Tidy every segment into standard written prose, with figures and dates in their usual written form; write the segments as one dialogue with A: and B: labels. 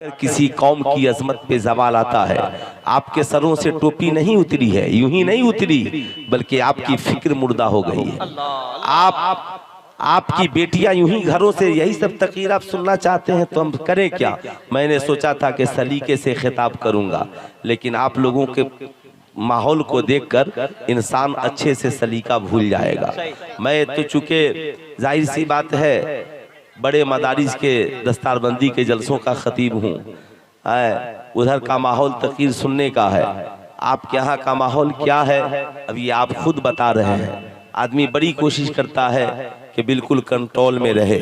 A: अगर किसी कौम की अजमत पे जवाल आता है, आपके सरों से टोपी नहीं उतरी है, यूं ही नहीं उतरी, बल्कि आपकी फिक्र मुर्दा हो गई है। आपकी बेटियां यूं ही घरों से यही सब तकरीर आप सुनना चाहते हैं, तो हम करें क्या। मैंने सोचा था कि सलीके से खिताब करूंगा, लेकिन आप लोगों के माहौल को देखकर इंसान अच्छे से सलीका भूल जाएगा। मैं तो चूंकि जाहिर सी बात है बड़े मदारिस के दस्तारबंदी के जलसों का खतीब हूँ, उधर का माहौल तकरीर सुनने का है। आपके यहाँ का माहौल क्या है अभी आप खुद बता रहे हैं। आदमी बड़ी कोशिश करता है कि बिल्कुल कंट्रोल में रहे,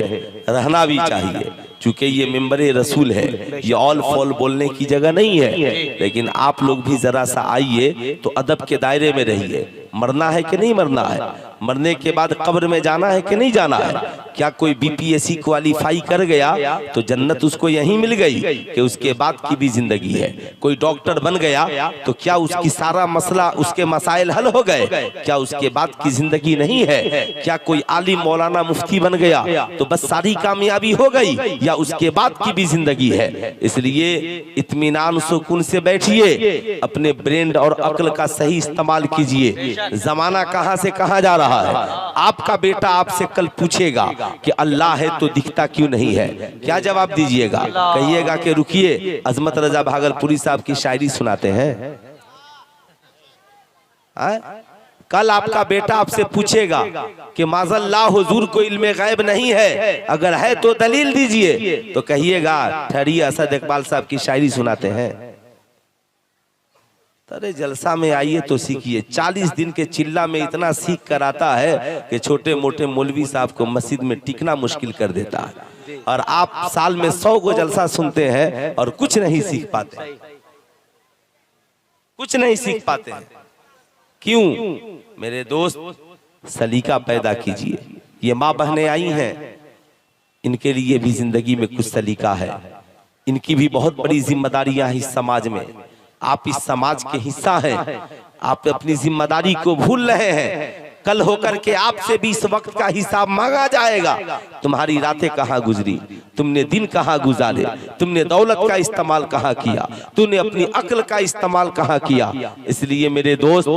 A: रहना भी चाहिए, चूंकि ये मिंबरे रसूल है, ये ऑल फॉल बोलने की जगह नहीं है। लेकिन आप लोग भी जरा सा आइए तो अदब के दायरे में रहिए। मरना है कि नहीं मरना है, मरने के बाद कब्र में जाना है कि नहीं जाना है। क्या कोई बीपीएससी क्वालिफाई कर गया तो जन्नत उसको यहीं मिल गई कि उसके बाद की भी जिंदगी है। कोई डॉक्टर बन गया तो क्या उसकी सारा मसला, उसके मसाइल हल हो गए, क्या उसके बाद की जिंदगी नहीं है। क्या कोई आलिम मौलाना मुफ्ती बन गया तो बस सारी कामयाबी हो गई, या उसके बाद की भी जिंदगी है। इसलिए इत्मीनान सुकून से बैठिए, अपने ब्रेन और अक्ल का सही इस्तेमाल कीजिए। जमाना कहां से कहां जा रहा है। आपका बेटा आपसे कल पूछेगा कि अल्लाह है तो दिखता क्यों नहीं है, क्या जवाब दीजिएगा। कहिएगा कि रुकिए अजमत रजा भागलपुरी साहब की शायरी सुनाते हैं। कल आपका बेटा आपसे पूछेगा कि माज़ल्लाह हुजूर को इल्मे गैब नहीं है, अगर है तो दलील दीजिए, तो कहिएगा ठहरिए असद इकबाल साहब की शायरी सुनाते हैं। अरे जलसा में आइए तो सीखिए। 40 दिन के चिल्ला में इतना सीख कर आता है कि छोटे मोटे मौलवी साहब को मस्जिद में टिकना मुश्किल कर देता है। और आप साल में 100 को जलसा सुनते हैं और कुछ नहीं सीख पाते, कुछ नहीं सीख पाते हैं। क्यों मेरे दोस्त, सलीका पैदा कीजिए। ये माँ बहनें आई हैं, इनके लिए भी जिंदगी में कुछ सलीका है। इनकी भी बहुत बड़ी जिम्मेदारियां हैं इस समाज में। आप इस समाज के हिस्सा हैं, आप अपनी जिम्मेदारी को भूल रहे हैं। कल होकर के आपसे भी इस वक्त का हिसाब मांगा जाएगा। तुम्हारी रातें कहाँ गुजरी, तुमने दिन कहाँ गुजारे, तुमने दौलत का इस्तेमाल कहाँ किया, तुमने अपनी अक्ल का इस्तेमाल कहाँ किया। इसलिए मेरे दोस्त,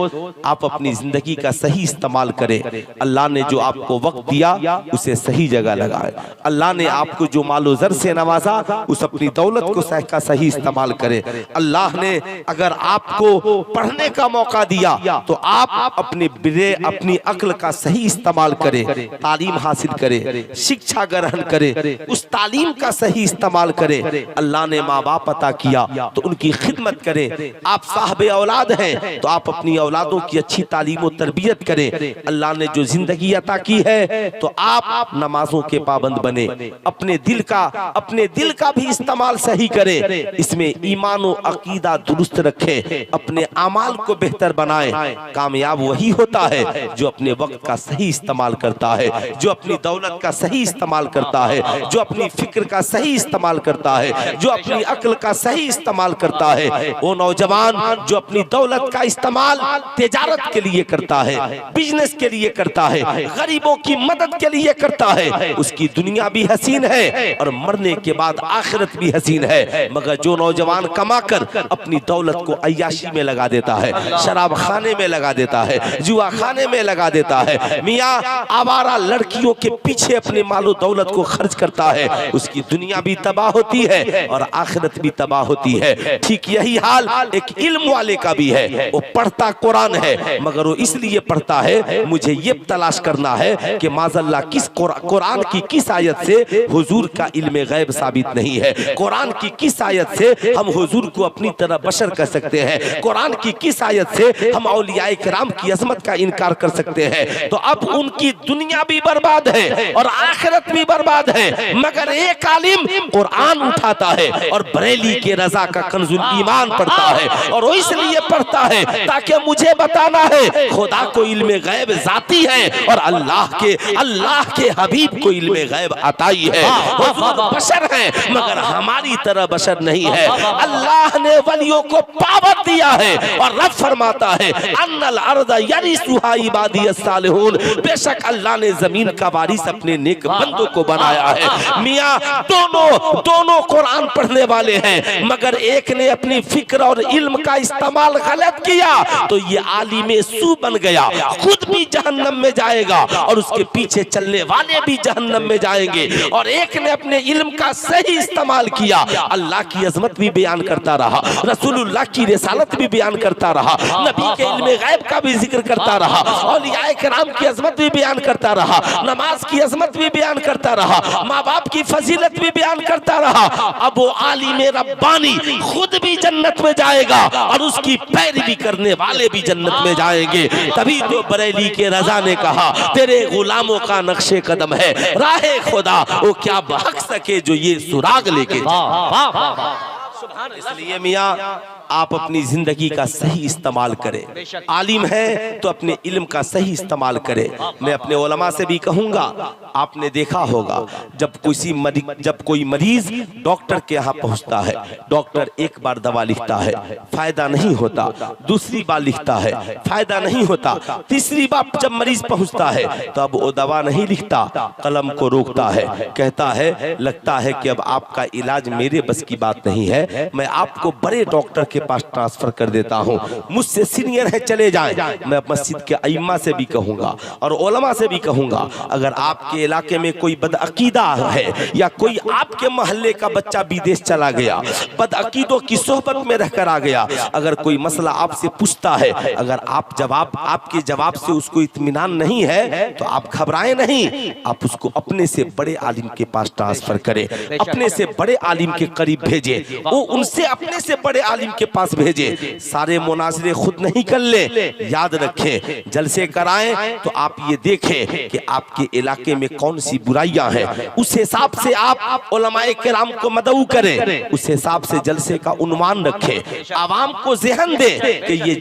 A: आप अपनी जिंदगी का सही इस्तेमाल करें। अल्लाह ने जो आपको वक्त दिया उसे सही जगह लगाए। अल्लाह ने आपको जो मालो जर से नवाजा उस अपनी दौलत को का सही इस्तेमाल करे। अल्लाह ने अगर आपको पढ़ने का मौका दिया तो आप अपनी अक्ल का सही इस्तेमाल करें, तालीम हासिल करें, शिक्षा ग्रहण करें, उस तालीम का सही इस्तेमाल करें। अल्लाह ने माँ बाप अता किया तो उनकी खिदमत करें। आप साहब औलाद हैं तो आप अपनी औलादों की अच्छी तालीम और तरबियत करें। अल्लाह ने जो जिंदगी अता की है तो आप नमाजों के पाबंद बने। अपने दिल का भी इस्तेमाल सही करें, इसमें ईमान और अकीदा दुरुस्त रखें, अपने अमाल को बेहतर बनाएं। कामयाब वही होता है जो अपने वक्त का सही इस्तेमाल करता है, जो अपनी दौलत का सही इस्तेमाल करता है, जो अपनी फिक्र का सही इस्तेमाल करता है, जो अपनी अक्ल का सही इस्तेमाल करता है। वो नौजवान जो अपनी दौलत का इस्तेमाल तिजारत के लिए करता है, बिजनेस के लिए करता है, गरीबों की मदद के लिए करता है, उसकी दुनिया भी हसीन है और मरने के बाद आखिरत भी हसीन है। मगर जो नौजवान कमाकर अपनी दौलत को अय्याशी में लगा देता है, शराब खाने में लगा देता है, जुआ खाने में लगा देता है, मियाँ आवारा लड़कियों के पीछे अपने मालो दौलत को खर्च करता है, उसकी दुनिया भी तबाह होती है और आखिरत भी तबाह होती है। ठीक यही हाल एक इल्म वाले का भी है। वो पढ़ता कुरान है, मगर वो इसलिए पढ़ता है मुझे ये तलाश करना है कि माज़ल्लाह किस कुरान की किस आयत से हुजूर का इल्म गैब साबित नहीं है, कुरान की किस आयत से हम हुजूर को अपनी तरह बशर कर सकते हैं, कुरान की किस आयत से हम औलियाए किराम की अजमत का इनकार कर सकते हैं। तो अब उनकी दुनिया भी बर्बाद है और आखिरत भी बर्बाद है। मगर एक आलिम कुरान उठाता है और बरेली के रजा का कंजुल ईमान पढ़ता है, और वो इसलिए पढ़ता है ताकि मुझे बताना है खुदा को इल्मे गैब जाती है और अल्लाह के हबीब को इल्मे गैब अताई है। हुजूर बशर है मगर हमारी तरह बशर नहीं है। अल्लाह ने वलियों को पावर दिया है और रब फरमाता है अन्नल अर्द यरिसुहा इबादी इबादियस सालिहून, बेशक अल्लाह ने जमीन का वारिस अपने नेक बंदों को बनाया है। मियाँ दोनों कुरान पढ़ने वाले हैं, मगर एक ने अपनी फिक्र और इल्म का इस्तेमाल गलत किया तो ये आलिम सू बन गया, खुद भी जहन्नम में जाएगा और उसके पीछे चलने वाले भी जहन्नम में जाएंगे। और एक ने अपने इल्म का सही इस्तेमाल किया, अल्लाह की अजमत भी बयान करता रहा, रसूलुल्लाह की रिसालत भी बयान करता रहा, नबी के इल्म गैब का भी जिक्र करता रहा, औलियाए किराम की अजमत भी बयान करता रहा, नमाज की अजमत भी बयान करता रहा, माँ बाप की फजीलत भी बयान करता रहा। अब वो आलिम रब्बानी खुद भी जन्नत में जाएगा और उसकी पैरवी करने वाले भी जन्नत में जाएंगे। तभी तो बरेली के रजा ने कहा, तेरे गुलामों का नक्शे कदम है राहे खुदा, वो क्या भाग सके जो ये सुराग लेके। इसलिए मियाँ आप अपनी जिंदगी का सही इस्तेमाल करें। आलिम है तो अपने इल्म का सही इस्तेमाल करें। मैं अपने उलमा से भी कहूँगा, आपने देखा होगा जब कोई मरीज डॉक्टर के यहाँ पहुँचता है, डॉक्टर एक बार दवा लिखता है, फायदा नहीं होता, दूसरी बार लिखता है, फायदा नहीं होता, तीसरी बार जब मरीज पहुँचता है तो अब वो दवा नहीं लिखता, कलम को रोकता है, कहता है लगता है कि अब आपका इलाज मेरे बस की बात नहीं है, मैं आपको बड़े डॉक्टर के पास ट्रांसफर कर देता हूं, मुझसे सीनियर है चले जाएं। मैं मस्जिद के अइम्मा से भी कहूंगा और उलमा से भी कहूंगा, अगर आपके इलाके में कोई बदअकीदा है या कोई आपके मोहल्ले का बच्चा विदेश चला गया, बदअकीदों की सोहबत में रहकर आ गया, अगर कोई मसला आपसे पूछता है, अगर आपके जवाब से उसको इत्मीनान नहीं है तो आप घबराएं नहीं, आप उसको अपने से बड़े आलिम के पास ट्रांसफर करें, अपने से बड़े आलिम के करीब भेजे, वो उनसे अपने से बड़े आलिम के पास भेजे। सारे मुनाजरे खुद नहीं कर ले, याद रखें, जलसे कराएं तो आप ये देखें कि आपके इलाके में कौन सी बुराइयां हैं, उस हिसाब से आप उलमाए किराम को मदऊ करें, उस हिसाब से जलसे का उन्वान रखें, आवाम को ज़हन दे कि ये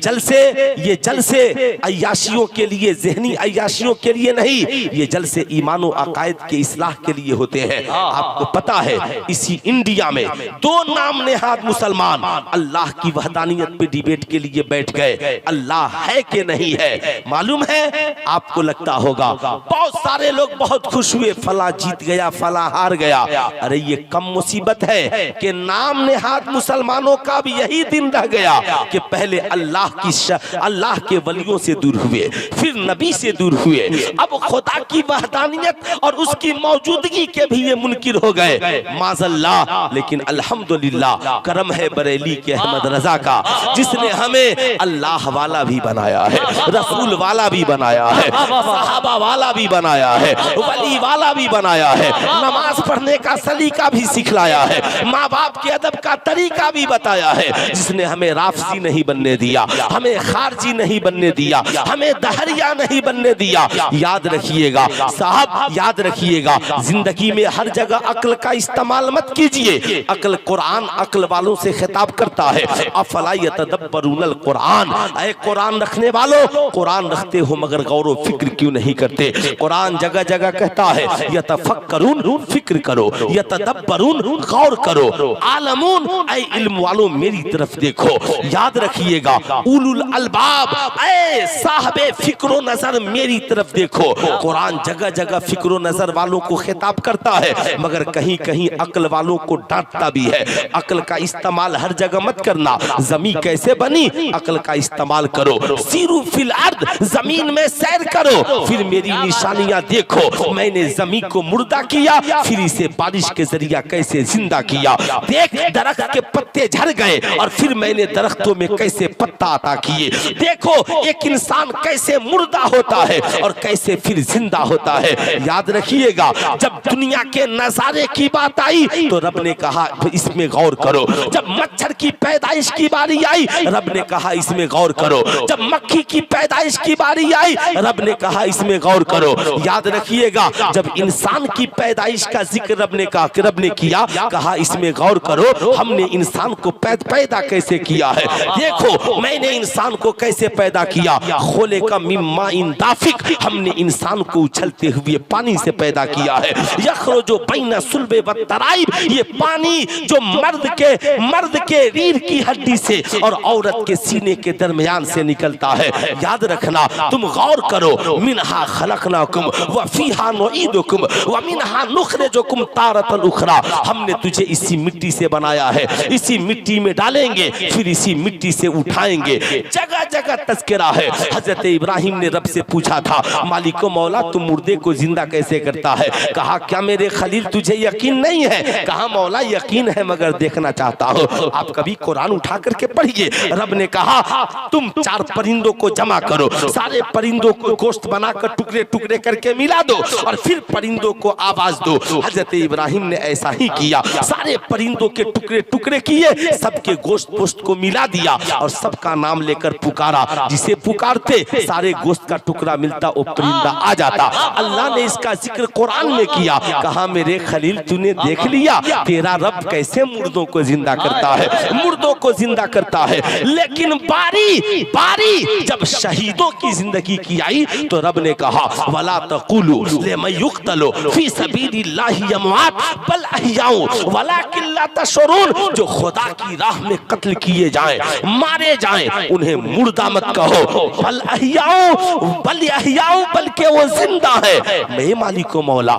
A: जलसे अय्याशियों के लिए, ज़हनी अय्याशियों के लिए नहीं, ये जलसे ईमान और अकायद के इस्लाह के लिए होते हैं। आपको पता है इसी इंडिया में दो नाम नेहाद मुसलमान अल्लाह की वहदानियत पे डिबेट के लिए बैठ गए, अल्लाह है कि नहीं है। मालूम है आपको लगता होगा बहुत सारे लोग बहुत खुश हुए, फला जीत गया, फला हार गया। अरे ये कम मुसीबत है कि नाम नेहाद मुसलमानों का भी यही दिन रह गया कि पहले अल्लाह के वलियों से दूर हुए, फिर नबी से दूर हुए, अब खुदा की वहदानियत और उसकी मौजूदगी के भी ये मुनकिर हो गए, माज़ल्लाह। लेकिन अल्हम्दुलिल्लाह करम है बरेली के अहमद रजा का, जिसने हमें अल्लाह वाला भी बनाया है, रसूल वाला भी बनाया है, सहाबा वाला भी बनाया है, वली वाला भी बनाया है, नमाज पढ़ने का सलीका भी सिखलाया है, माँ बाप के अदब का तरीका भी बताया है, जिसने हमें राफसी नहीं बनने दिया, हमें खारजी नहीं बनने दिया, हमें दहरिया नहीं बनने दिया। याद रखिएगा साहब, याद रखिएगा, जिंदगी में हर जगह अक्ल का इस्तेमाल मत कीजिए। अक्ल कुरान अक्ल वालों से खिताब करता है, अफला यतदब्बरूनल कुरान, ऐ कुरान रखने वालों, कुरान रखते हो मगर गौर व फिक्र क्यों नहीं करते। कुरान जगह जगह कहता है यतफक्करून, फिक्र करो, यतदब्बरून, गौर करो, आलमून, ऐ इल्म वालों मेरी तरफ देखो। याद रखिएगा उलुल अलबाब, ऐ साहबे फिक्रो नजर मेरी तरफ देखो। कुरान जगह जगह फिक्रो नजर वालों को खिताब करता है, मगर कहीं कहीं अक्ल वालों को डांटता भी है। अक्ल का इस्तेमाल हर जगह मत करना। जमीन कैसे बनी, अक्ल का इस्तेमाल करो। सीरू फिल अर्द, जमीन में सैर करो, फिर मेरी निशानियां देखो। मैंने जमीन को मुर्दा किया, फिर इसे बारिश के जरिया कैसे जिंदा किया। देख दरख्त के पत्ते झड़ गए और फिर मैंने दरख्तों में कैसे पत्ता अता किए। देखो एक इंसान कैसे मुर्दा होता है और कैसे फिर जिंदा होता है। याद रखिएगा जब दुनिया के नजारे की बात आई तो रब ने कहा इसमें गौर करो। जब मच्छर की पैदाइश की बारी आई रब ने कहा इसमें गौर करो। जब मक्खी की पैदाइश की बारी आई रब ने कहा इसमें गौर करो। याद रखिएगा जब इंसान की पैदाइश का जिक्र रब ने किया, कहा इसमें गौर करो। हमने इंसान को पैदा कैसे किया है। देखो मैंने इंसान को कैसे पैदा किया। खोले का मिम्मा इन दाफिक, हमने इंसान को उछलते हुए पानी से पैदा किया है। यखरो जो बैना सुल्बे व तराइब, ये पानी जो मर्द के रीढ़ की हड्डी से और औरत के सीने के दरमियान से निकलता है। याद रखना, तुम गौर करो, मिनहा खलकनाकुम व फीहा नुईदुकुम व मिनहा नुखरिजुकुम तारतन उखरा। हमने तुझे इसी मिट्टी से बनाया है, इसी मिट्टी में डालेंगे, फिर इसी मिट्टी से उठाएंगे। जगह जगह तज़किरा है। हजरत इब्राहिम ने रब से पूछा था, मालिको मौला तुम मुर्दे को जिंदा कैसे करता है? कहा क्या मेरे खलील तुझे यकीन नहीं है? कहा मौला यकीन है मगर देखना चाहता हूँ। आप कभी कुरान उठा करके पढ़िए। रब ने कहा तुम 4 परिंदों को जमा करो, सारे परिंदों को गोश्त बनाकर टुकड़े टुकड़े करके मिला दो और फिर परिंदों को आवाज दो। हजरत इब्राहिम ने ऐसा ही किया, सारे परिंदों के टुकड़े टुकड़े किए, सबके गोश्त पोस्ट को मिला दिया और सबका नाम लेकर पुकारा। जिसे पुकारते सारे गोश्त का टुकड़ा मिलता, वो परिंदा आ जाता। अल्लाह ने इसका जिक्र कुरान में किया। कहा मेरे खलील तूने देख लिया तेरा रब कैसे मुर्दों को जिंदा करता है, मुर्दों को जिंदा करता है। लेकिन बारी बारी जब शहीदों की जिंदगी की आई तो रब ने कहा वला तक़ूलू लिमन युक़तलु फी सबीलिल्लाहि अमवात बल अहयाउ वलाकिन ला तशऊरून। जो खुदा की राह में कत्ल किए जाएं, मारे जाएं, उन्हें मुर्दा मत कहो। बल अहयाउ बल्कि वो जिंदा है। मेरे मालिको मौला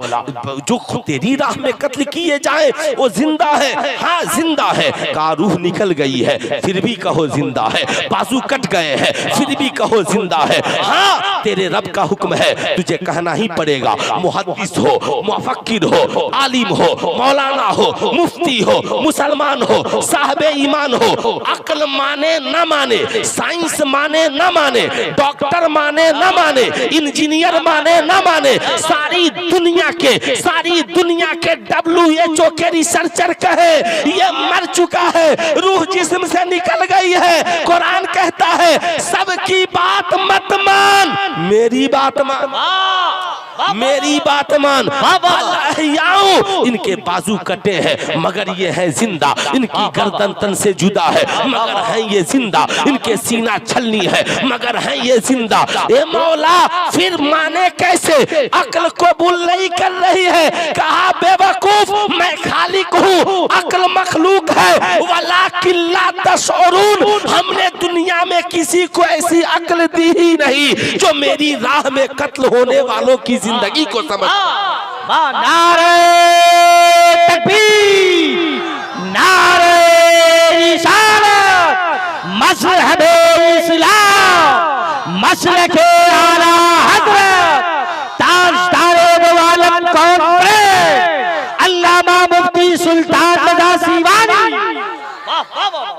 A: जो तेरी राह में कत्ल किए जाएं वो जिंदा है। हाँ जिंदा है। का रूह निकल गई है फिर भी कहो जिंदा है, बाजू कट गए हैं फिर भी कहो जिंदा है। हाँ तेरे रब का हुक्म है, तुझे कहना ही पड़ेगा। मुहद्दिस हो, मुफक्किर हो, आलिम हो, मौलाना हो, मुफ्ती हो, मुसलमान हो, साहबे ईमान हो, अक्ल माने न माने, साइंस माने न माने, डॉक्टर माने न माने, इंजीनियर माने न माने, सारी दुनिया के WHO के रिसर्चर कहे ये मर चुका है, रूह जिस्म से निकल गई है। कुरान कहता है सबकी बात मत मान, मेरी बात मान, मेरी बात मान। इनके बाजू कटे हैं मगर ये है जिंदा, इनकी गर्दन तन से जुदा है मगर है ये जिंदा, इनके सीना छलनी है मगर है ये जिंदा। ए मौला फिर माने कैसे? अक्ल कबूल नहीं कर रही है। कहा बेवकूफ मैं खालिक हूँ, अक्ल मखलूक है। वलाकिन ला तशऊरून, हमने दुनिया में किसी को ऐसी अक्ल दी ही नहीं जो मेरी राह में कत्ल होने वालों की जिंदगी को समझ।
B: नारे तकबीर, नारे रिसालत, मज़हबे इस्लाम, मसलके आला हज़रत, ताजदारे दो आलम कौन है? अल्लामा मुफ्ती सुल्तान रज़ा सीवानी।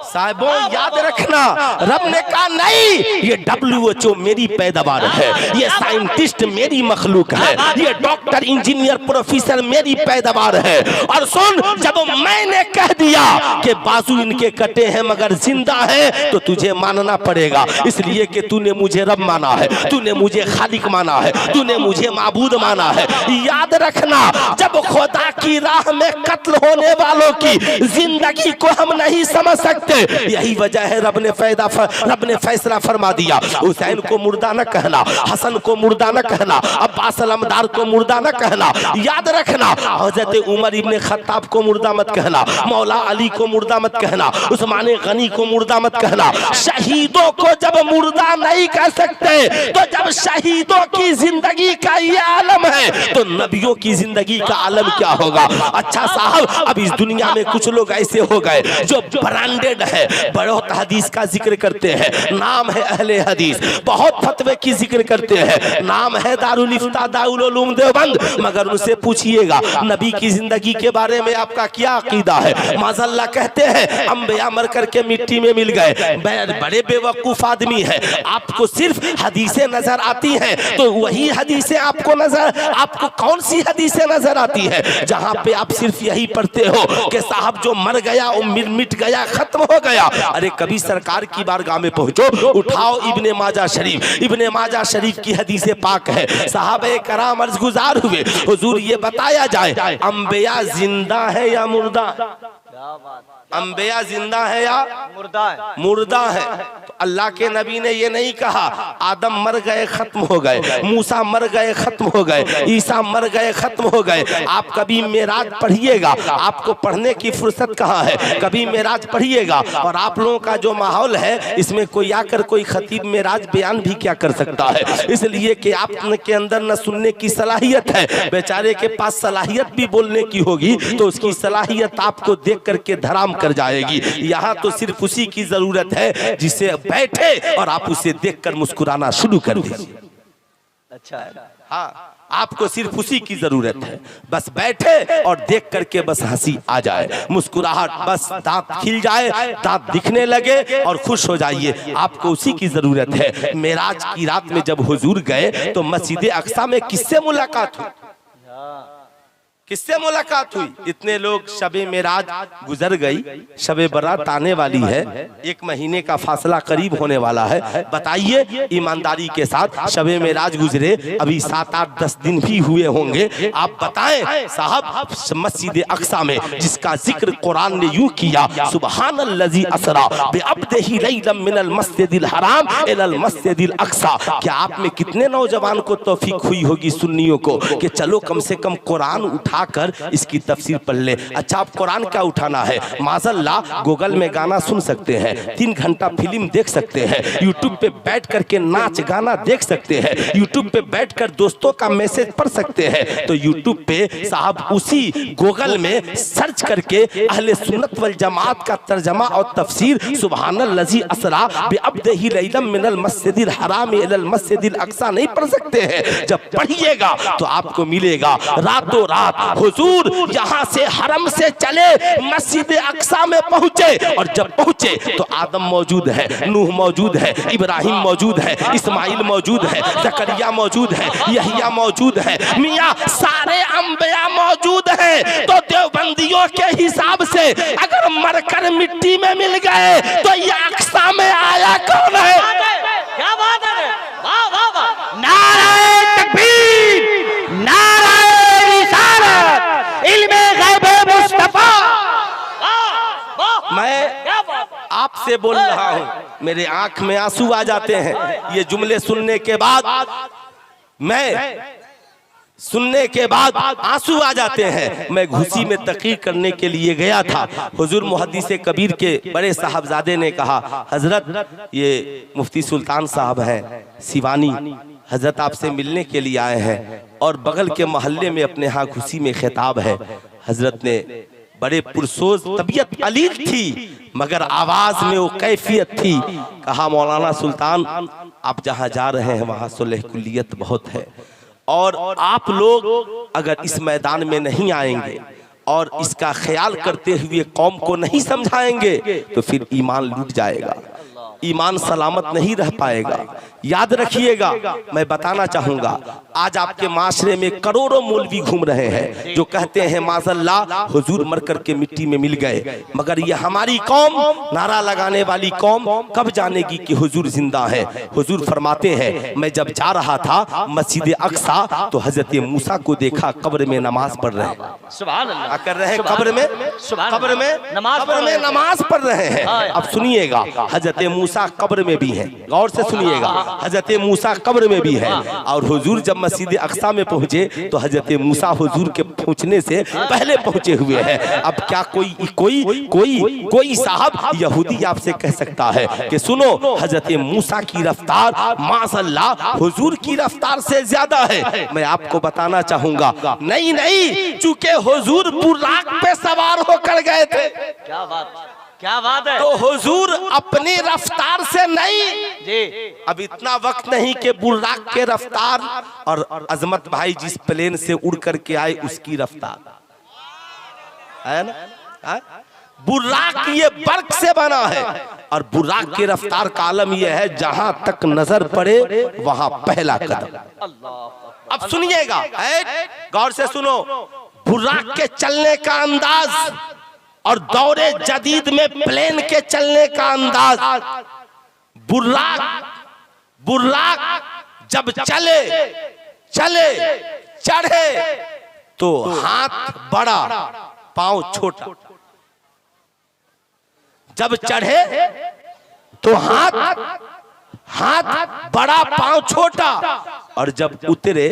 A: साहिबों याद रखना, रब ने कहा नहीं ये WHO मेरी पैदावार है, ये साइंटिस्ट मेरी मखलूक है, ये डॉक्टर इंजीनियर प्रोफेसर मेरी पैदावार है। और सुन, जब मैंने कह दिया कि बाजू इनके कटे हैं मगर जिंदा है तो तुझे मानना पड़ेगा, इसलिए कि तूने मुझे रब माना है, तूने मुझे खालिक माना है, तूने मुझे माबूद माना है। याद रखना जब खुदा की राह में कत्ल होने वालों की जिंदगी को हम नहीं समझ सकते, यही वजह है रब ने फैसला फरमा दिया हुसैन को मुर्दा न कहना, हसन को मुर्दा न कहना, अब्बास अलमदार को मुर्दा न कहना। याद रखना हजरत उमर इब्ने खत्ताब को मुर्दा मत कहना, मौला अली को मुर्दा मत कहना, उस्मान गनी को मुर्दा मत कहना। शहीदों को जब मुर्दा नहीं कह सकते तो जब शहीदों की जिंदगी का ये आलम है तो नबियों की जिंदगी का आलम क्या होगा? अच्छा साहब अब इस दुनिया में कुछ लोग ऐसे हो गए जो ब्रांडेड है, बहुत हदीस का जिक्र करते हैं, नाम है अहले हदीस, बहुत फतवे की जिक्र करते हैं, नाम है दारुल इफ्ता दारुल उलूम देवबंद, मगर उनसे पूछिएगा नबी की जिंदगी के बारे में आपका क्या अकीदा है? माज़अल्लाह कहते हैं अंबिया मर करके मिट्टी में मिल गए। बड़े बेवकूफ आदमी है, आपको सिर्फ हदीसें नजर आती हैं तो वही हदीसें आपको कौन सी हदीसें नजर आती है जहां पे आप सिर्फ यही पढ़ते हो कि साहब जो मर गया वो मिट गया, खत्म हो गया। अरे कभी सरकार की बारगाह में पहुंचो, उठाओ इब्ने माजा शरीफ की हदीसे पाक है। सहाबे कराम अर्ज गुजार हुए, हुजूर ये बताया जाए अंबिया जिंदा है या मुर्दा? अंबिया जिंदा है या
B: मुर्दा है?
A: मुर्दा है। तो अल्लाह के नबी ने ये नहीं कहा आदम मर गए खत्म हो गए, मूसा मर गए खत्म हो गए, ईसा मर गए खत्म हो गए। आप कभी मेराज पढ़िएगा, आपको पढ़ने की फुर्सत कहाँ है? कभी मेराज पढ़िएगा। और आप लोगों का जो माहौल है इसमें कोई आकर कोई खतीब मेराज बयान भी क्या कर सकता है? इसलिए कि आप के अंदर न सुनने की सलाहियत है, बेचारे के पास सलाहियत भी बोलने की होगी तो उसकी सलाहियत आपको देख करके धराम कर जाएगी। यहाँ तो सिर्फ उसी की जरूरत है जिसे बैठे और आप उसे देखकर मुस्कुराना शुरू कर दीजिए।
B: अच्छा है।
A: हाँ, आपको सिर्फ उसी की जरूरत है, बस बैठे और देख करके बस हंसी आ जाए, मुस्कुराहट, बस दांत खिल जाए, दांत दिखने लगे और खुश हो जाइए। आपको उसी की जरूरत है। मेराज की रात में जब हुजूर गए तो मस्जिद अक्सा में किससे मुलाकात हुई? किससे मुलाकात हुई? इतने लोग शबे मेराज गुजर गई, शबे बरात आने वाली है, 1 महीने का फासला करीब होने वाला है। बताइए ईमानदारी के साथ, शबे मेराज गुजरे अभी 7, 8, 10 दिन भी हुए होंगे। आप बताएं साहब, मस्जिद अक्सा में जिसका जिक्र कुरान ने यूं किया, सुबहानल्लज़ी असरा बिअब्दिही लैलन मिनल मस्जिदिल हराम इलल मस्जिदिल अक्सा। क्या आप में कितने नौजवान को तौफीक हुई होगी सुन्नियों को कि चलो कम से कम कुरान उठाकर इसकी तफसीर पढ़ ले। अच्छा, आप कुरान क्या उठाना है? माज़अल्लाह गूगल में गाना सुन सकते हैं, 3 घंटा फिल्म देख सकते हैं, यूट्यूब पे बैठ करके नाच गाना देख सकते हैं, यूट्यूब पे बैठकर दोस्तों का मैसेज पढ़ सकते हैं। तो यूट्यूब पे साहब उसी गूगल में सर्च करके अहले सुन्नत वल जमात का तर्जमा और तफसीर सुबहानल्लज़ी असरा बिअब्दिही लैलन मिनल मस्जिदिल हराम इलल मस्जिदिल अक्सा नहीं पढ़ सकते हैं? जब पढ़िएगा तो आपको मिलेगा रातों रात हुजूर यहाँ से हरम से चले मस्जिद अक्सा में पहुंचे, और जब पहुंचे तो आदम मौजूद है, नूह मौजूद है, इब्राहिम मौजूद है, इस्माइल मौजूद है, जकरिया मौजूद है, यहिया मौजूद है, मियां सारे अंबिया मौजूद हैं। तो देवबंदियों के हिसाब से अगर मरकर मिट्टी में मिल गए तो ये अक्सा में आया कौन है?
B: क्या बात है? वाह वाह वाह! नारे तकबीर, नारे रिसालत, इल्मे गैबे मुस्तफा।
A: मैं आपसे बोल रहा हूँ, मेरे आंख में आंसू आ जाते हैं ये जुमले सुनने के बाद, मैं सुनने के बाद आंसू आ जाते हैं। मैं घुसी में तकीर करने के लिए गया था। हुजूर मुहद्दिस कबीर के बड़े साहबजादे ने कहा, हजरत ये मुफ्ती सुल्तान साहब हैं सिवानी, हजरत आपसे मिलने के लिए आए हैं। और बगल के मोहल्ले में अपने यहाँ घुसी में खिताब है। हजरत ने बड़े पुरसोज, तबीयत अलील थी मगर आवाज में वो कैफियत थी। कहा, मौलाना सुल्तान आप जहाँ जा रहे हैं वहाँ सुलह कुल्लियत बहुत है, और आप लोग अगर इस मैदान में नहीं आएंगे और इसका ख्याल करते हुए कौम को नहीं समझाएंगे तो फिर ईमान लूट जाएगा, ईमान सलामत नहीं रह पाएगा। याद रखिएगा, मैं बताना चाहूंगा, आज आपके माशरे में करोड़ों मौलवी घूम रहे हैं जो कहते हैं माज़अल्लाह हुजूर मर करके मिट्टी में मिल गए, मगर ये हमारी कौम, नारा लगाने वाली कौम कब जानेगी कि हुजूर जिंदा है। हुजूर फरमाते हैं, मैं जब जा रहा था मस्जिद अक्सा तो हजरत मूसा को देखा कब्र में नमाज पढ़ रहे हैं।
B: सुभान अल्लाह।
A: कर रहे हैं कब्र में नमाज पढ़ रहे हैं। अब सुनिएगा, हजरत मूसा कब्र में भी हैं, गौर से सुनिएगा, हजरत मूसा कब्र में भी है। और हुजूर जब मस्जिद अक्सा में पहुंचे तो हजरत मूसा हुजूर के पहुंचने से पहले पहुंचे हुए हैं। अब क्या कोई कोई कोई कोई साहब यहूदी आपसे कह सकता है कि सुनो हजरत मूसा की रफ्तार माशअल्लाह हुजूर की रफ्तार से ज्यादा है? मैं आपको बताना चाहूंगा, नहीं नहीं, चूंकि हुजूर बुर्राक पे सवार होकर गए थे।
B: क्या बात, क्या बात है?
A: तो हुजूर अपनी रफ्तार से नहीं
B: जी,
A: अब इतना वक्त नहीं कि बुर्राक के रफ्तार और अजमत भाई जिस प्लेन से उड़ करके आए उसकी रफ्तार है ना। बुर्राक ये बर्क से बना है, और बुर्राक की रफ्तार का आलम यह है जहां तक नजर पड़े वहां पहला कदम। अब सुनिएगा, गौर से सुनो, बुर्राक के चलने का अंदाज और दौरे जदीद में प्लेन के चलने का अंदाज। बुर्राक जब चले चढ़े तो हाथ बड़ा पांव छोटा। जब चढ़े तो हाथ बड़ा पांव छोटा, और जब उतरे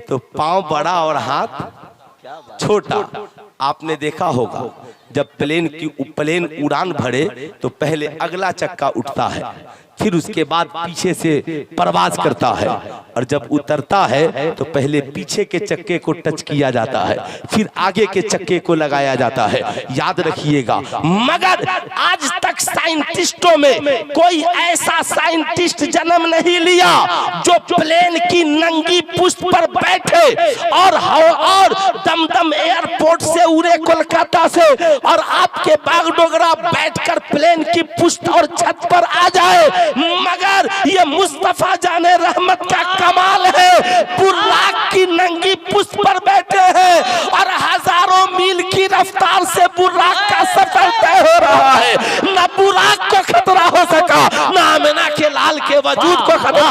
A: तो पांव बड़ा और हाथ छोटा। आपने देखा होगा जब प्लेन उड़ान भरे तो पहले अगला चक्का उठता है, फिर उसके बाद पीछे से परवाज करता है, और जब उतरता है तो पहले पीछे के चक्के को टच किया जाता है, फिर आगे के चक्के को लगाया जाता है। याद रखिएगा, मगर आज तक साइंटिस्टों में कोई ऐसा साइंटिस्ट जन्म नहीं लिया जो प्लेन की नंगी पुष्ट पर बैठे और दमदम एयरपोर्ट से उड़े कोलकाता से और आपके बागडोगरा बैठकर प्लेन की पुष्ट और छत पर आ जाए। मगर ये मुस्तफा जाने रहमत का कमाल है, बुर्राक की नंगी पुष्ट पर बैठे हैं और हजारों मील की रफ्तार से बुर्राक का सफर तय हो रहा है। न बुर्राक को खतरा हो सका, न आमिना के लाल के वजूद को खतरा,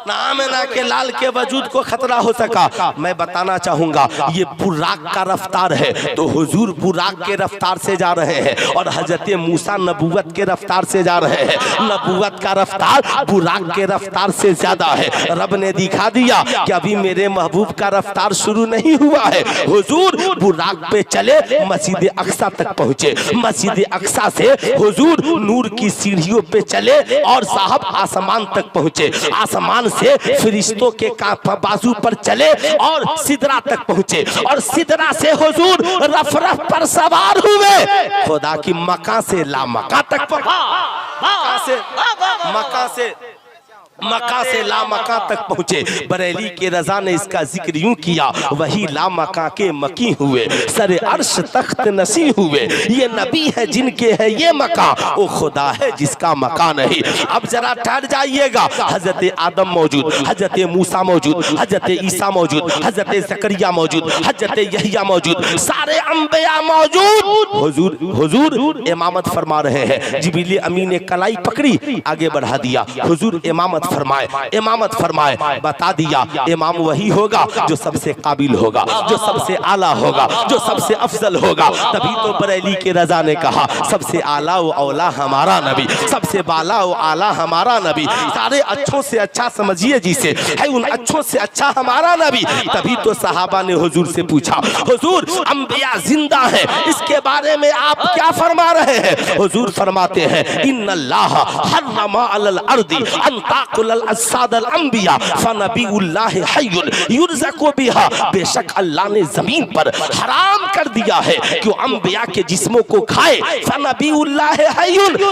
A: ना आमिना के लाल के वजूद को खतरा हो सका। मैं बताना चाहूंगा ये बुर्राक का रफ्तार है, तो हुजूर बुर्राक के रफ्तार से जा रहे हैं और हजरत मूसा नबूवत के रफ्तार से जा रहे हैं। नबूवत का रफ्तार बुर्राक के रफ्तार से ज्यादा है। रब ने दिखा दिया कि अभी मेरे महबूब का रफ्तार शुरू नहीं हुआ है। हुजूर बुर्राक पे चले, मस्जिद अक्सा तक पहुंचे, मस्जिद अक्सा से हुजूर नूर की सीढ़ियों पे चले और साहब आसमान तक पहुंचे, आसमान से फरिश्तों के बाजू पर चले और सिदरा तक पहुंचे, और सिदरा से हुजूर रफ पर सवार हुए, खुदा की मका से लामका तक मका से लामका तक पहुंचे। बरेली के रजा ने इसका जिक्र यूं किया, वही लामका के मकी हुए, सरे अर्श तख्त नसी हुए। ये नबी है जिनके है ये मका, वो खुदा है जिसका मका नहीं। अब जरा ठहर जाइएगा, हजरत आदम मौजूद, हजरत मूसा मौजूद, हजरत ईसा मौजूद, हजरत जकरिया मौजूद, हजरत यहिया मौजूद, सारे अंबिया मौजूद। हुजूर इमामत फरमा रहे हैं। जिब्रील अमीन ने कलाई पकड़ी, आगे बढ़ा दिया, हुजूर इमामत फरमाए, बता दिया इमाम वही होगा जो सबसे काबिल होगा, जो सबसे आला होगा, जो सबसे अफजल होगा। तभी तो बरेली के रजा ने कहा सबसे आला व औला हमारा नबी, सबसे बाला व आला हमारा नबी, सारे अच्छों से अच्छा समझिए जिसे है उन अच्छों से अच्छा हमारा नबी। तभी तो सहाबा ने हुजूर से पूछा, हुजूर अंबिया जिंदा है, इसके बारे में आप क्या फरमा रहे हैं? हुजूर फरमाते हैं इन्नल्लाह हर्रमा अलल अर्दी अन बेशक अल्लाह ने जमीन पर हराम कर दिया है कि अंबिया के जिस्मों को खाए।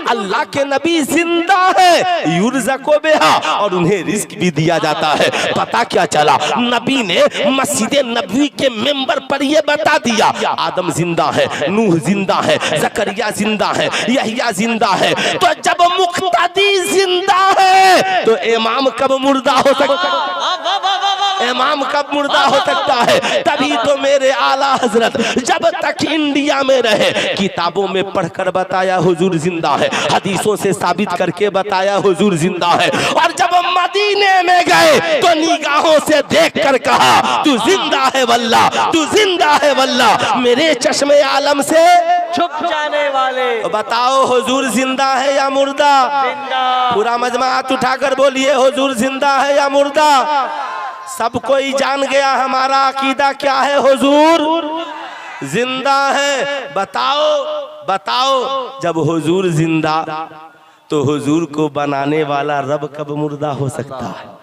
A: अल्लाह के नबी जिंदा है, युरज़क़ु बिहा, और उन्हें रिस्क भी दिया जाता है। पता क्या चला, नबी ने मस्जिद नबवी के मेंबर पर यह बता दिया आदम जिंदा है, नूह जिंदा है, जकरिया जिंदा है, यहिया जिंदा है। तो जब मुक्तदी जिंदा है तो इमाम कब मुर्दा हो सकता है? इमाम कब मुर्दा हो सकता है? तभी तो मेरे आला हजरत जब तक इंडिया में रहे किताबों में पढ़कर बताया हुजूर जिंदा है, हदीसों से साबित करके बताया हुजूर जिंदा है, और जब मदीने में गए तो निगाहों से देखकर कहा तू जिंदा है वल्लाह, तू जिंदा है वल्लाह, मेरे चश्मे आलम से
B: छुप जाने वाले।
A: बताओ हुजूर जिंदा है या मुर्दा? पूरा मजमा हाथ उठाकर बोलिए हुजूर जिंदा है या मुर्दा? सब कोई जान गया हमारा अकीदा क्या है, हुजूर जिंदा है। बताओ जब हुजूर जिंदा तो हुजूर को बनाने वाला रब कब मुर्दा हो सकता है?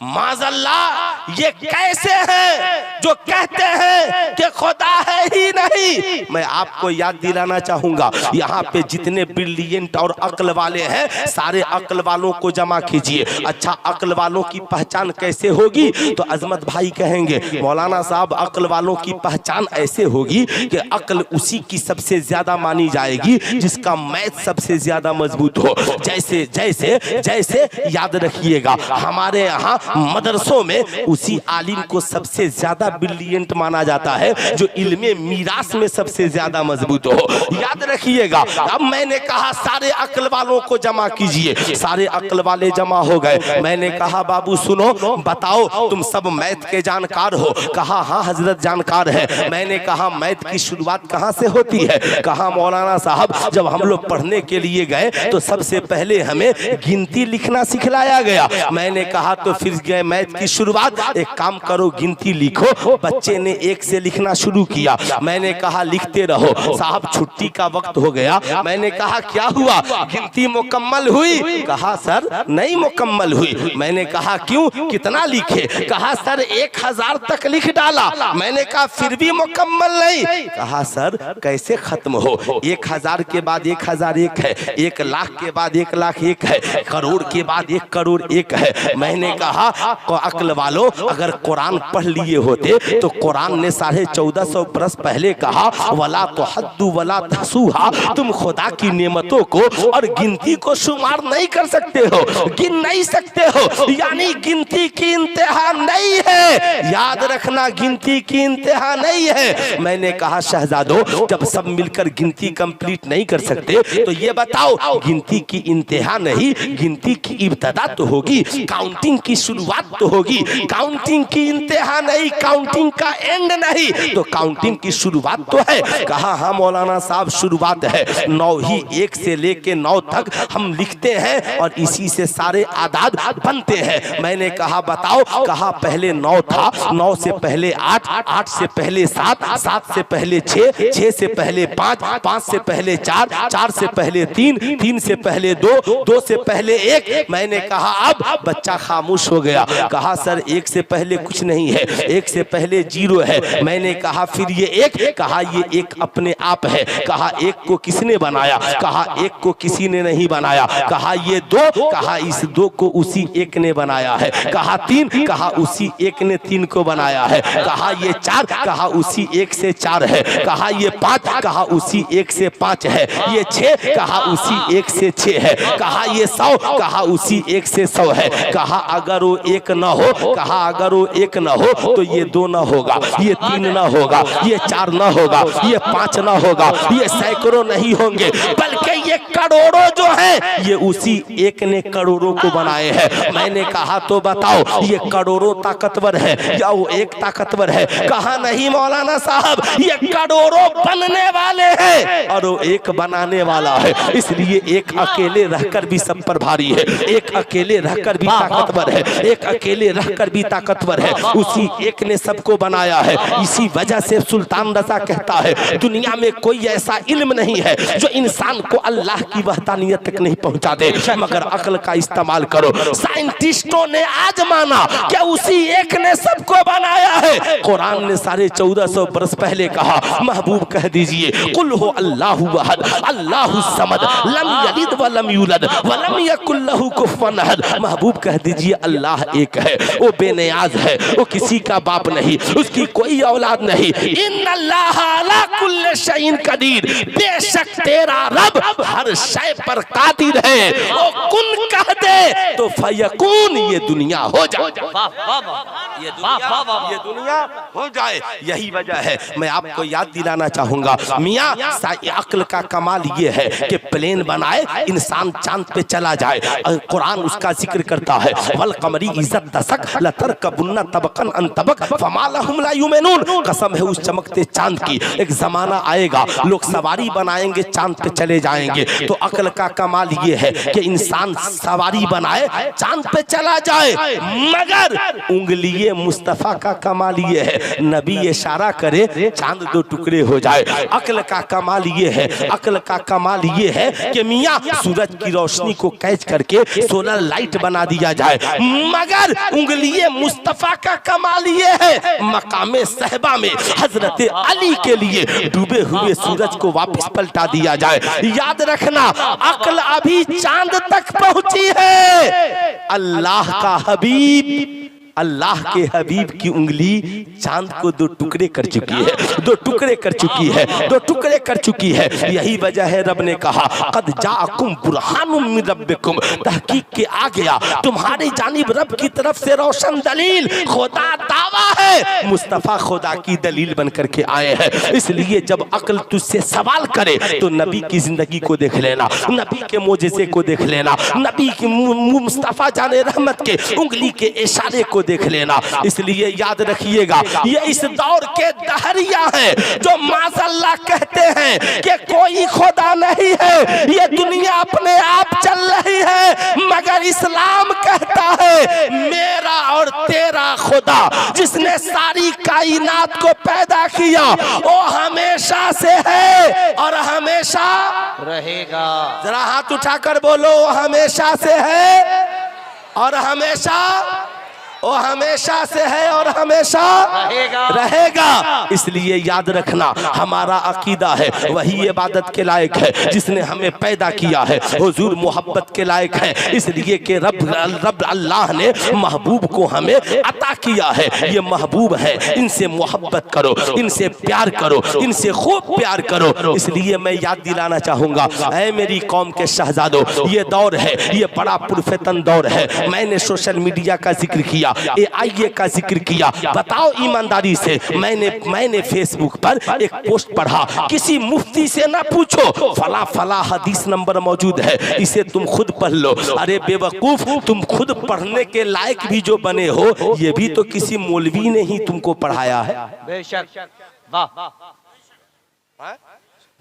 A: माज़अल्लाह, ये कैसे हैं जो कहते हैं कि खुदा है ही नहीं? मैं आपको याद दिलाना चाहूंगा, यहाँ पे जितने ब्रिलियंट और अक्ल वाले हैं सारे अक्ल वालों को जमा कीजिए। अच्छा, अक्ल वालों की पहचान कैसे होगी? तो अजमत भाई कहेंगे मौलाना साहब अक्ल वालों की पहचान ऐसे होगी कि अक्ल उसी की सबसे ज्यादा मानी जाएगी जिसका मैथ सबसे ज्यादा मजबूत हो। जैसे जैसे जैसे याद रखिएगा, हमारे यहाँ मदरसों में उसी आलिम को सबसे ज्यादा ब्रिलियंट माना जाता है जो इल्मे मीरास में सबसे ज्यादा मजबूत हो। याद रखिएगा। अब मैंने कहा सारे अक्ल वालों को जमा कीजिए, सारे अक्ल वाले जमा हो गए। मैंने कहा बाबू सुनो, बताओ तुम सब मैथ के जानकार हो? कहा हाँ हजरत जानकार है। मैंने कहा मैथ की शुरुआत कहाँ से होती है? कहा मौलाना साहब जब हम लोग पढ़ने के लिए गए तो सबसे पहले हमें गिनती लिखना सिखलाया गया। मैंने कहा तो फिर गए मैथ की शुरुआत, एक काम करो गिनती लिखो। बच्चे ने एक से लिखना शुरू किया। मैंने कहा लिखते रहो। साहब छुट्टी का वक्त हो गया। मैंने कहा क्या हुआ, गिनती मुकम्मल हुई? कहा सर नहीं मुकम्मल हुई। मैंने कहा क्यों, कितना लिखे? कहा सर 1000 तक लिख डाला। मैंने कहा फिर भी मुकम्मल नहीं। कहा सर कैसे खत्म हो? 1000 के बाद 1001 है, 1 लाख के बाद 1 लाख 1 है, करोड़ के बाद 1 करोड़ 1 है। मैंने कहा अक्ल वालों अगर कुरान पढ़ लिए होते तो कुरान ने 1450 बरस पहले कहा वला तो हद्दू वला तहसूहा, तुम खुदा की नेमतों को और गिनती को शुमार नहीं कर सकते हो, गिन नहीं सकते हो। यानी गिनती की इंतहा नहीं है। याद रखना गिनती की इंतहा नहीं है। मैंने कहा शहजादो जब सब मिलकर गिनती कंप्लीट नहीं कर सकते तो ये बताओ गिनती की इंतहा नहीं, गिनती की इब्तदा तो होगी, काउंटिंग की शुरुआत तो होगी। काउंटिंग की इंतहा नहीं, काउंटिंग का एंड नहीं, तो काउंटिंग की शुरुआत तो है। कहा हाँ मौलाना साहब शुरुआत है, 9 ही 1 से लेके 9 तक हम लिखते हैं और इसी से सारे आदाद बनते हैं। मैंने कहा बताओ। कहा पहले 9 था, 9 से पहले 8, 8 से पहले 7, 7 से पहले 6, 6 से पहले 5, 5 से पहले 4, 4 से पहले 3, 3 से पहले 2, 2 से पहले 1। मैंने कहा अब बच्चा खामोश हो गया। कहा सर 1 से पहले कुछ नहीं है, 1 से पहले 0 है। मैंने कहा फिर ये 1? कहा ये 1 अपने आप है। कहा 1 को किसने बनाया? कहा 1 को किसी ने नहीं बनाया। कहा ये 2? कहा इस 2 को उसी 1 ने बनाया है। कहा 3? कहा उसी 1 ने 3 को बनाया है। कहा ये 4? कहा उसी 1 से 4 है। कहा ये 5? कहा उसी 1 से 5 है। ये 6? कहा उसी 1 से 6 है। कहा ये 100? कहा उसी 1 से 100 है। कहा अगर वो 1 न हो, कहा अगर वो 1 न हो तो ये 2 न होगा, ये 3 न होगा, ये 4 न होगा, ये 5 न होगा, ये सैकड़ों नहीं होंगे बल्कि ये करोड़ों जो हैं ये उसी 1 ने करोड़ों को बनाए हैं। मैंने कहा तो बताओ ये करोड़ों ताकतवर है या वो 1 ताकतवर है? कहा नहीं मौलाना साहब ये करोड़ों बनने वाले हैं और वो 1 बनाने वाला है। इसलिए 1 अकेले रहकर भी सब पर भारी है, 1 अकेले रहकर भी ताकतवर है, 1 अकेले रहकर भी ताकतवर है। उसी 1 ने सबको बनाया है। इसी वजह से सुल्तान रज़ा कहता है दुनिया में कोई ऐसा इल्म नहीं है जो इंसान को अल्लाह की वहदानियत तक नहीं पहुंचा दे, मगर अक्ल का इस्तेमाल करो। साइंटिस्टों ने आज माना कि उसी 1 ने सबको बनाया है। कुरान ने 1450 बरस पहले कहा महबूब कह दीजिए कुल हो अल्लाहु अहद अल्लाहु समद लम यलिद व लम यूलद व लम यकुल लहू कुफुवन अहद। महबूब कह दीजिए अल्लाह एक है, वो बेनियाज है, वो किसी का बाप नहीं, उसकी कोई औलाद नहीं। इन्नल्लाह अला कुल्लि शैइन कदीर, बेशक तेरा रब हर शय पर कादिर है। वो कुन कह दे तो फयकून, ये दुनिया हो जाए, ये दुनिया हो जाए। यही वजह है मैं आपको याद दिलाना चाहूंगा मियाँ अक्ल का कमाल ये है कि प्लेन बनाए इंसान चांद पे चला जाए। कुरान उसका जिक्र करता है वल कमरी इज्जत दसक लतरकबुन्ना तबकन अन तबक फमा लहुम ला युमिनून। कसम है उस चमकते चांद की, एक जमाना आएगा लोग सवारी बनाएंगे चांद पे चले जाएंगे। तो अक्ल का कमाल ये है कि इंसान सवारी बनाए चांद पे चला जाए, मगर उंगली मुस्तफा का कमाल ये है नबी इशारा करे चांद 2 टुकड़े हो जाए। अक्ल का कमाल ये है, अक्ल का कमाल ये है कि मियाँ सूरज की रोशनी को कैच करके सोलर लाइट बना दिया जाए, मगर उंगली मुस्तफा का कमाल ये है मकामे सहबा में हजरत अली के लिए डूबे हुए सूरज को वापस पलटा दिया जाए। याद रखना अक्ल अभी चांद तक पहुंची है। अल्लाह का हबीब अल्लाह के हबीब की उंगली चांद को दो टुकड़े कर चुकी है, दो टुकड़े कर चुकी है, दो टुकड़े कर चुकी है। यही वजह है रब ने कहा कद जाअकुम बुरहानुम मिन रब्बिकुम, तहकीक के आ गया तुम्हारी जानिब रब की तरफ से रोशन दलील। खुदा दावा है, मुस्तफा खुदा की दलील बन करके आए हैं। इसलिए जब अक्ल तुझसे सवाल करे तो नबी की जिंदगी को देख लेना, नबी के मोजेज़े को देख लेना, नबी की मुस्तफा जाने रहमत के उंगली के इशारे को देख लेना। इसलिए याद रखिएगा ये इस दौर के दहरिया हैं जो माज़अल्लाह कहते हैं कि कोई खुदा नहीं है, ये दुनिया अपने आप चल रही है, मगर इस्लाम कहता है मेरा और तेरा खुदा जिसने सारी कायनात को पैदा किया वो हमेशा से है और हमेशा
B: रहेगा।
A: जरा हाथ उठाकर बोलो वो हमेशा से है और हमेशा, वो हमेशा से है और हमेशा रहेगा। इसलिए याद रखना हमारा अकीदा है वही इबादत के लायक है जिसने हमें पैदा किया है, हुजूर मोहब्बत के लायक है इसलिए कि रब अल्लाह ने महबूब को हमें अता किया है। ये महबूब है, इनसे मोहब्बत करो, इनसे प्यार करो, इनसे खूब प्यार करो। इसलिए मैं याद दिलाना चाहूँगा ऐ मेरी कौम के शहजादों, ये दौर है, ये बड़ा पुरफतन दौर है। मैंने सोशल मीडिया का जिक्र किया, AI का जिक्र किया। बताओ ईमानदारी से, मैंने फेसबुक पर एक पोस्ट पढ़ा, किसी मुफ्ती से ना पूछो फला फला हदीस नंबर मौजूद है, इसे तुम खुद पढ़ लो। अरे बेवकूफ, तुम खुद पढ़ने के लायक भी जो बने हो ये भी तो किसी मौलवी ने ही तुमको पढ़ाया है।
B: बेशक, वाह।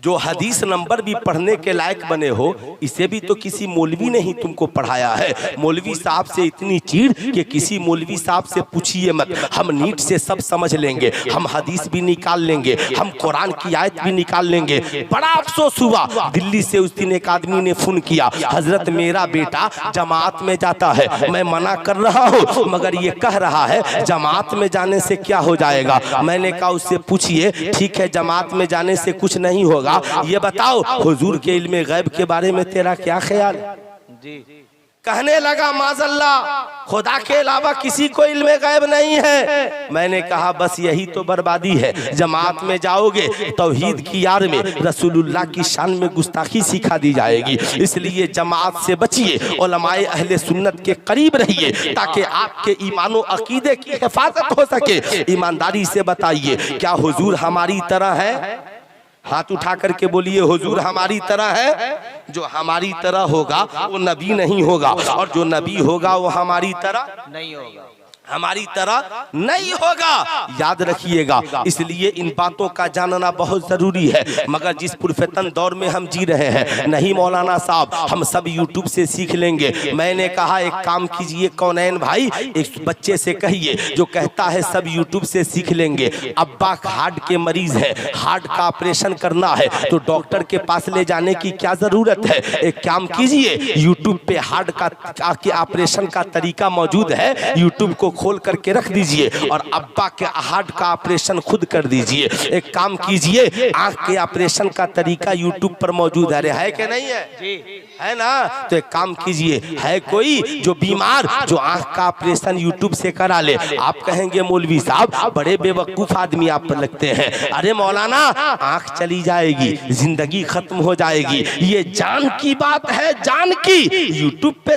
A: जो हदीस नंबर भी पढ़ने के लायक बने हो इसे भी तो किसी मौलवी ने ही तुमको पढ़ाया है। मौलवी साहब से इतनी चीड़ कि किसी मौलवी साहब से पूछिए मत, हम नीट से सब समझ लेंगे, हम हदीस भी निकाल लेंगे, हम कुरान की आयत भी निकाल लेंगे। बड़ा अफसोस हुआ, दिल्ली से उस दिन एक आदमी ने फोन किया, हजरत मेरा बेटा जमात में जाता है, मैं मना कर रहा हूँ मगर ये कह रहा है जमात में जाने से क्या हो जाएगा। मैंने कहा उससे पूछिए, ठीक है जमात में जाने से कुछ नहीं होगा, ये बताओ हुजूर के इल्मे गैब के बारे में तेरा क्या ख्याल है? जी। कहने लगा माज़अल्लाह खुदा के अलावा किसी को इल्मे गैब नहीं है। मैंने कहा बस यही तो बर्बादी है, जमात में जाओगे तौहीद की यार में रसूलुल्लाह की शान में गुस्ताखी सिखा दी जाएगी। इसलिए जमात से बचिए, उलमाए अहले सुन्नत के करीब रहिए ताकि आपके ईमान और अकीदे की हिफाजत हो सके। ईमानदारी से बताइए क्या हुजूर हमारी तरह है? हाथ उठा करके बोलिए हुजूर हमारी तरह है? जो हमारी तरह होगा वो नबी नहीं होगा और जो नबी होगा वो हमारी तरह
B: नहीं होगा,
A: हमारी तरह नहीं होगा। याद रखिएगा, इसलिए इन बातों का जानना बहुत जरूरी है। मगर जिस पुरफतन दौर में हम जी रहे हैं, नहीं मौलाना साहब हम सब यूट्यूब से सीख लेंगे। मैंने कहा एक काम कीजिए कौनैन भाई, एक बच्चे से कहिए जो कहता है सब यूट्यूब से सीख लेंगे, अब्बा हार्ट के मरीज है, हार्ट का ऑपरेशन करना है तो डॉक्टर के पास ले जाने की क्या जरूरत है। एक काम कीजिए, यूट्यूब पे हार्ट का ऑपरेशन का तरीका मौजूद है, यूट्यूब को खोल करके रख दीजिए और अब्बा के हार्ट का ऑपरेशन खुद कर दीजिए। एक काम कीजिए, आंख के ऑपरेशन का तरीका यूट्यूब पर मौजूद है कि नहीं है? है ना? तो एक काम कीजिए, है कोई जो बीमार जो आंख का ऑपरेशन यूट्यूब से करा ले? आप कहेंगे मौलवी साहब बड़े बेवकूफ आदमी आप पर लगते हैं। अरे मौलाना आंख चली जाएगी, जिंदगी खत्म हो जाएगी, ये जान की बात है, जान की। यूट्यूब पे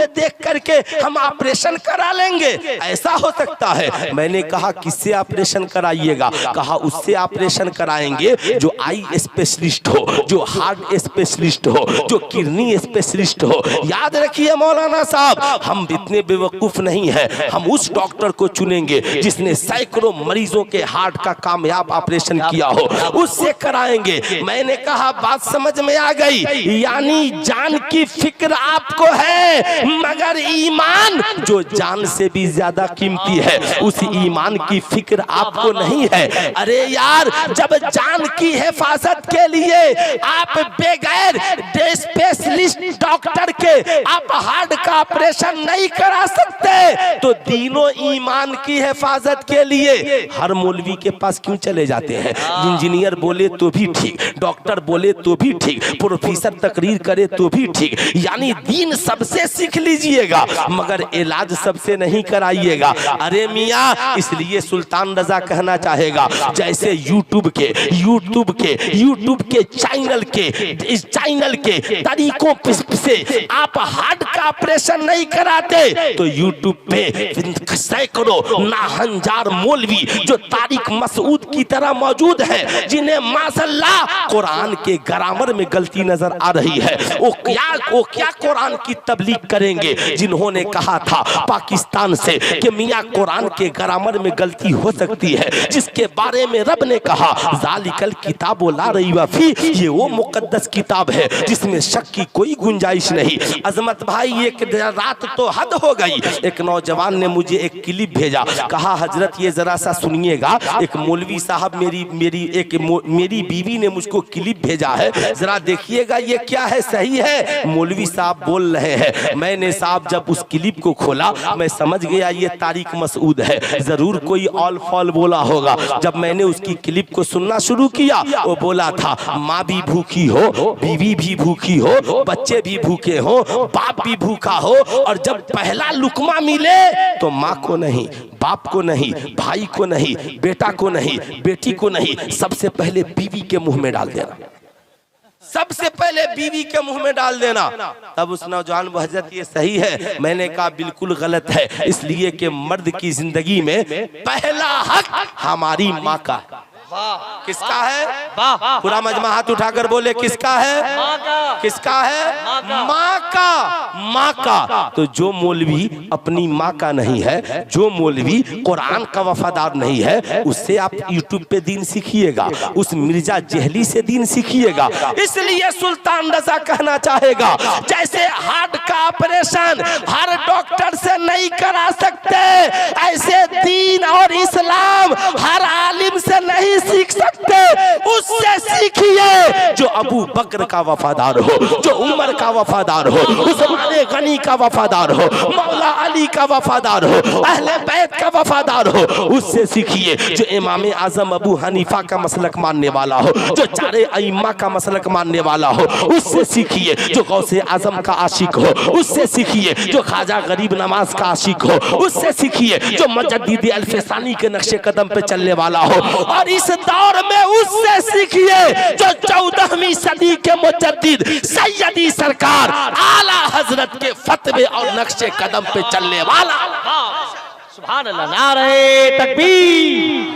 A: देख करके हम ऑपरेशन करा लेंगे, ऐसा हो सकता है? मैंने कहा किससे ऑपरेशन कराइएगा? कहा उससे ऑपरेशन कराएंगे जो आई स्पेशलिस्ट हो, जो हार्ट स्पेशलिस्ट हो, जो किडनी स्पेशलिस्ट हो। याद रखिए मौलाना साहब, हम इतने बेवकूफ नहीं हैं, हम उस डॉक्टर को चुनेंगे जिसने सैकड़ों मरीजों के हार्ट का कामयाब ऑपरेशन किया हो, उससे कराएंगे। मैंने कहा बात समझ में आ गई, यानी जान की फिक्र आपको है मगर ईमान जो जान से भी ज्यादा कीमती है उस ईमान की फिक्र आपको नहीं है। अरे यार जब जान की हिफाजत के लिए आप बगैर स्पेशलिस्ट डॉक्टर के आप हार्ट का ऑपरेशन नहीं करा सकते तो दीनों ईमान की हिफाजत के लिए हर मौलवी के पास क्यों चले जाते हैं? इंजीनियर बोले तो भी ठीक, डॉक्टर बोले तो भी ठीक, प्रोफेसर तकरीर करे तो भी ठीक, यानी दीन सबसे सीख लीजिएगा मगर इलाज इलाज सबसे नहीं कराइएगा। अरे मियाँ, इसलिए सुल्तान रजा कहना चाहेगा, जैसे यूट्यूब के चैनल के तरीकों से आप हार्ट का ऑपरेशन नहीं कराते तो यूट्यूब पे सैकड़ों नाहंजार मौलवी जो तारिक मसूद की तरह मौजूद है, जिन्हें माशाल्लाह कुरान के ग्रामर में गलती नजर आ रही है, वो क्या कुरान की तबलीग करेंगे, जिन्होंने कहा था पाकिस्तान से कि मियां कुरान के ग्रामर में गलती हो सकती है, जिसके बारे में रब ने कहा जालिकल किताब ला रईब फी, ये वो मुकद्दस किताब है जिसमें शक की कोई गुंजाइश नहीं। अजमत भाई, एक रात तो हद हो गई। एक नौजवान ने मुझे एक क्लिप भेजा, कहा हजरत ये जरा सा सुनिएगा, एक मौलवी साहब मेरी बीवी ने मुझको क्लिप भेजा है, जरा देखिएगा ये क्या है, सही है? मौलवी साहब बोल रहे हैं। मैंने साहब जब उस क्लिप को खोला, मैं समझ गया ये तारिक मसूद है, जरूर कोई ऑल फॉल बोला होगा। जब मैंने उसकी क्लिप को सुनना शुरू किया, वो बोला था माँ भी भूखी हो, बीवी भी भूखी हो, बच्चे भी भूखे हो, बाप भी भूखा हो, और जब पहला लुकमा मिले तो माँ को नहीं, बाप को नहीं, भाई को नहीं, बेटा को नहीं, बेटी को नहीं, सबसे पहले बीवी के मुंह में डाल देना, सबसे पहले बीवी के मुंह में डाल देना। तब उस नौजवान हजरत ये सही है? मैंने कहा बिल्कुल गलत है, इसलिए कि मर्द की जिंदगी में पहला हक हमारी माँ का। किसका है? पूरा मजमा हाथ उठाकर बोले किसका है? किसका है? माँ का। तो जो मौलवी अपनी माँ का नहीं है, जो मौलवी कुरान का वफादार नहीं है, उससे आप यूट्यूब पे दीन सीखिएगा, उस मिर्जा जहली से दीन सीखिएगा। इसलिए सुल्तान रजा कहना चाहेगा, जैसे हार्ट का ऑपरेशन हर डॉक्टर से नहीं करा सकते, ऐसे दीन और इस्लाम हर आलिम से नहीं सीख सकते, उससे सीखिए जो अबू बकर का वफादार हो, जो उमर का वफादार हो, उस्मान गनी का वफादार हो, मौला अली का वफादार हो, अहले बैत का वफादार हो, उससे सीखिए। जो इमाम आजम अबू हनीफा का मसलक मानने वाला हो, जो चारे अइम्मा का मसलक मानने वाला हो, उससे सीखिए। जो गौसे आजम का आशिक हो, उससे सीखिए। जो ख्वाजा गरीब नवाज का आशिक हो, उससे सीखिए। जो मुजद्दिद अल्फसानी के नक्शे कदम पे चलने वाला हो, और इस दौर में उससे सीखिए जो 14वीं सदी के मुजद्दिद सैयदी सरकार आला हजरत के फतवे और नक्शे कदम पे चलने वाला।
B: सुभान अल्लाह, नारे तकबीर।